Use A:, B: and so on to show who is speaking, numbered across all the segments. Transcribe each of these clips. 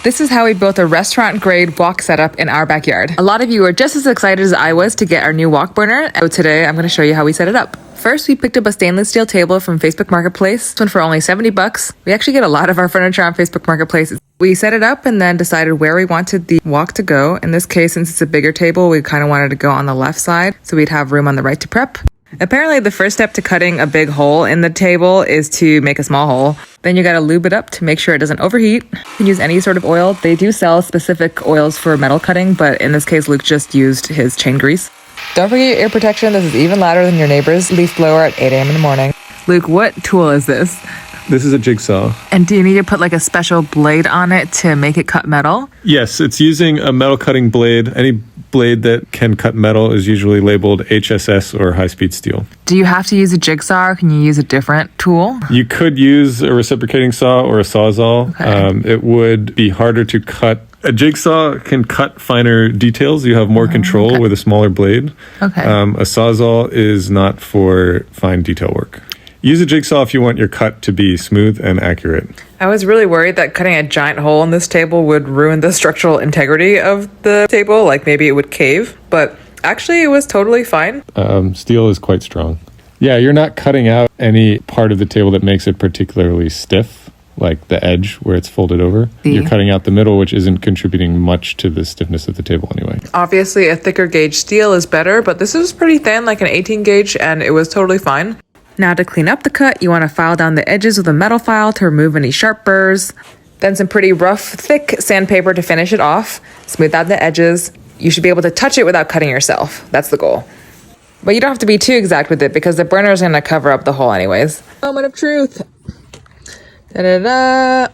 A: This is how we built a restaurant-grade wok setup in our backyard. A lot of you are just as excited as I was to get our new wok burner, so today I'm going to show you how we set it up. First, we picked up a stainless steel table from Facebook Marketplace. This one for only $70. We actually get a lot of our furniture on Facebook Marketplace. We set it up and then decided where we wanted the wok to go. In this case, since it's a bigger table, we kind of wanted to go on the left side so we'd have room on the right to prep. Apparently, the first step to cutting a big hole in the table is to make a small hole. Then you gotta lube it up to make sure it doesn't overheat. You can use any sort of oil. They do sell specific oils for metal cutting, but in this case, Luke just used his chain grease. Don't forget your ear protection. This is even louder than your neighbor's leaf blower at 8 a.m. in the morning. Luke, what tool is this?
B: This is a jigsaw.
A: And do you need to put like a special blade on it to make it cut metal?
B: Yes, it's using a metal cutting blade. Any blade that can cut metal is usually labeled HSS or high-speed steel.
A: Do you have to use a jigsaw or can you use a different tool?
B: You could use a reciprocating saw or a sawzall.
A: Okay.
B: It would be harder to cut. A jigsaw can cut finer details. You have more control with a smaller blade.
A: Okay.
B: A sawzall is not for fine detail work. Use a jigsaw if you want your cut to be smooth and accurate.
A: I was really worried that cutting a giant hole in this table would ruin the structural integrity of the table, like maybe it would cave, but actually it was totally fine.
B: Steel is quite strong. Yeah, you're not cutting out any part of the table that makes it particularly stiff, like the edge where it's folded over. You're cutting out the middle, which isn't contributing much to the stiffness of the table anyway.
A: Obviously, a thicker gauge steel is better, but this is pretty thin, like an 18 gauge, and it was totally fine. Now to clean up the cut, you want to file down the edges with a metal file to remove any sharp burrs. Then some pretty rough, thick sandpaper to finish it off. Smooth out the edges. You should be able to touch it without cutting yourself. That's the goal. But you don't have to be too exact with it because the burner is going to cover up the hole anyways. Moment of truth. Da-da-da.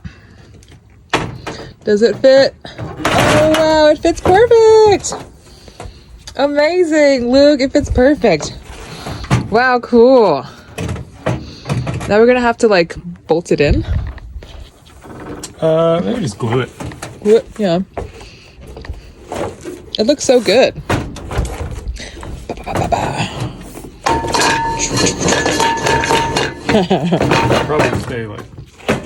A: Does it fit? Oh wow, it fits perfect. Amazing. Luke, it fits perfect. Wow, cool. Now we're gonna have to like bolt it in.
B: Maybe just glue it.
A: Glue it, yeah. It looks so good.
B: Probably stay like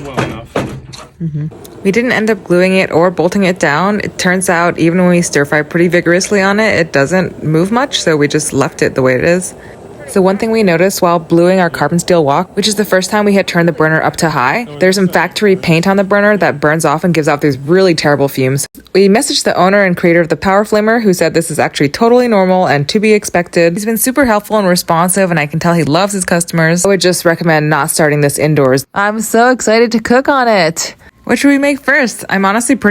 B: well enough.
A: We didn't end up gluing it or bolting it down. It turns out even when we stir fry pretty vigorously on it, it doesn't move much, so we just left it the way it is. So one thing we noticed while bluing our carbon steel wok, which is the first time we had turned the burner up to high, there's some factory paint on the burner that burns off and gives off these really terrible fumes. We messaged the owner and creator of the Power Flamer, who said this is actually totally normal and to be expected. He's been super helpful and responsive, and I can tell he loves his customers. I would just recommend not starting this indoors. I'm so excited to cook on it. What should we make first? I'm honestly pretty